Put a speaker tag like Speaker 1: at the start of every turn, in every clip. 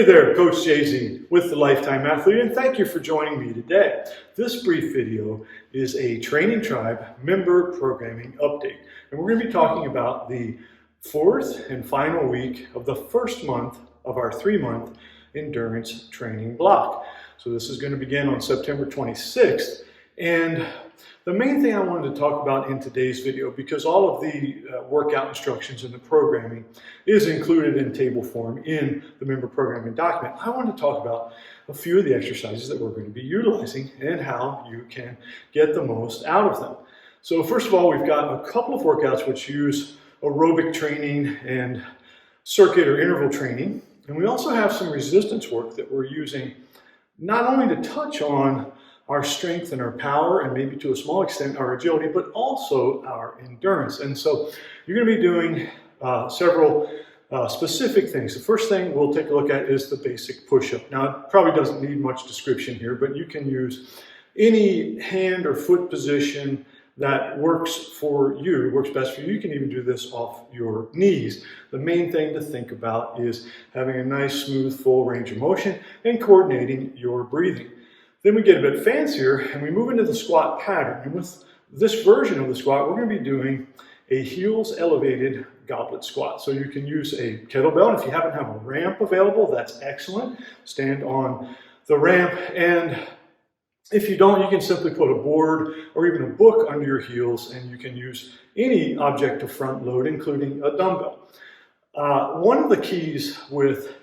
Speaker 1: there, Coach Jay-Z with the Lifetime Athlete, and thank you for joining me today. This brief video is a Training Tribe member programming update, and we're going to be talking about the fourth and final week of the first month of our 3-month endurance training block. So this is going to begin on September 26th, and the main thing I wanted to talk about in today's video, because all of the workout instructions and the programming is included in table form in the member programming document, I want to talk about a few of the exercises that we're going to be utilizing and how you can get the most out of them. So first of all, we've got a couple of workouts which use aerobic training and circuit or interval training. And we also have some resistance work that we're using not only to touch on our strength and our power, and maybe to a small extent our agility, but also our endurance. And so you're going to be doing several specific things. The first thing we'll take a look at is the basic push-up. Now, it probably doesn't need much description here, but you can use any hand or foot position that works for you, works best for you. You can even do this off your knees. The main thing to think about is having a nice, smooth, full range of motion and coordinating your breathing. Then we get a bit fancier and we move into the squat pattern. And with this version of the squat, we're going to be doing a heels elevated goblet squat. So you can use a kettlebell, and if you happen to have a ramp available, that's excellent. Stand on the ramp, and if you don't, you can simply put a board or even a book under your heels, and you can use any object to front load, including a dumbbell. One of the keys with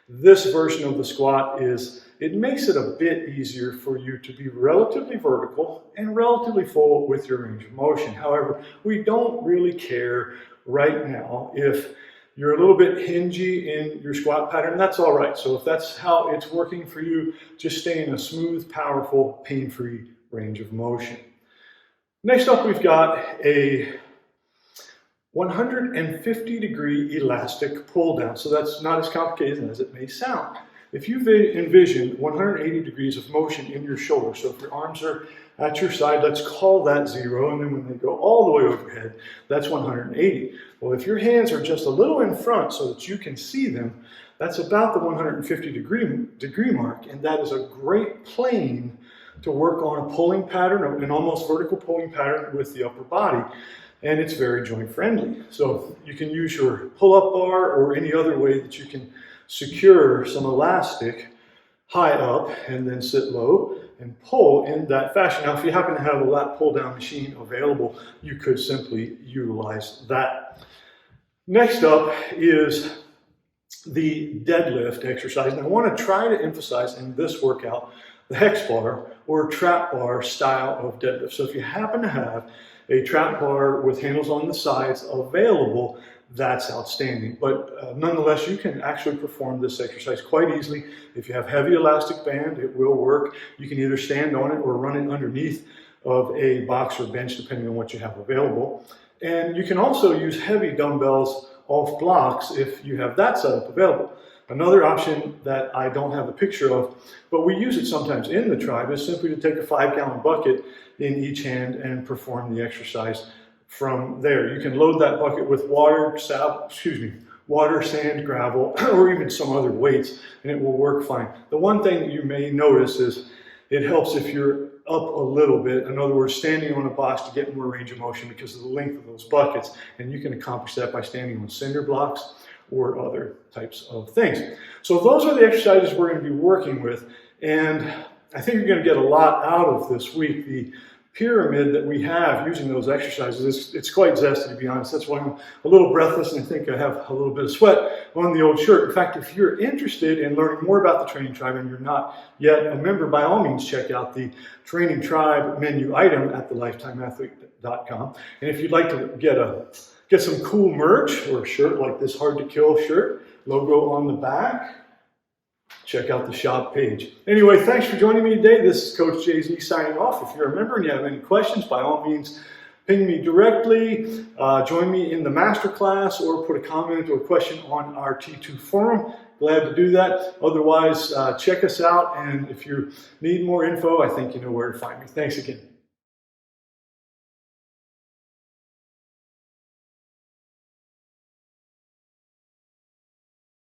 Speaker 1: this version of the squat is it makes it a bit easier for you to be relatively vertical and relatively full with your range of motion. However, we don't really care right now if you're a little bit hingy in your squat pattern. That's all right. So if that's how it's working for you, just stay in a smooth, powerful, pain-free range of motion. Next up, we've got a 150-degree elastic pull down. So that's not as complicated as it may sound. If you envision 180 degrees of motion in your shoulder, so if your arms are at your side, let's call that 0, and then when they go all the way overhead, that's 180. Well, if your hands are just a little in front so that you can see them, that's about the 150 degree mark, and that is a great plane to work on a pulling pattern, an almost vertical pulling pattern with the upper body, and it's very joint friendly. So you can use your pull-up bar or any other way that you can secure some elastic high up and then sit low and pull in that fashion. Now, if you happen to have a lat pull down machine available, you could simply utilize that. Next up is the deadlift exercise. And I want to try to emphasize in this workout the hex bar or trap bar style of deadlift. So if you happen to have a trap bar with handles on the sides available, that's outstanding. But nonetheless, you can actually perform this exercise quite easily. If you have heavy elastic band, it will work. You can either stand on it or run it underneath of a box or bench, depending on what you have available. And you can also use heavy dumbbells off blocks if you have that setup available. Another option that I don't have a picture of, but we use it sometimes in the tribe, is simply to take a 5-gallon bucket in each hand and perform the exercise from there. You can load that bucket with water, sand, gravel, or even some other weights, and it will work fine. The one thing that you may notice is it helps if you're up a little bit. In other words, standing on a box to get more range of motion because of the length of those buckets, and you can accomplish that by standing on cinder blocks or other types of things. So those are the exercises we're going to be working with, and I think you're going to get a lot out of this week. The pyramid that we have using those exercises, it's quite zesty, to be honest. That's why I'm a little breathless and I think I have a little bit of sweat on the old shirt. In fact, if you're interested in learning more about the Training Tribe and you're not yet a member, by all means check out the Training Tribe menu item at thelifetimeathlete.com. And if you'd like to get some cool merch or a shirt like this Hard to Kill shirt, logo on the back, check out the shop page. Anyway, thanks for joining me today. This is Coach Jay-Z signing off. If you're a member and you have any questions, by all means, ping me directly, join me in the masterclass, or put a comment or a question on our T2 forum. Glad to do that. Otherwise, check us out, and if you need more info, I think you know where to find me. Thanks again.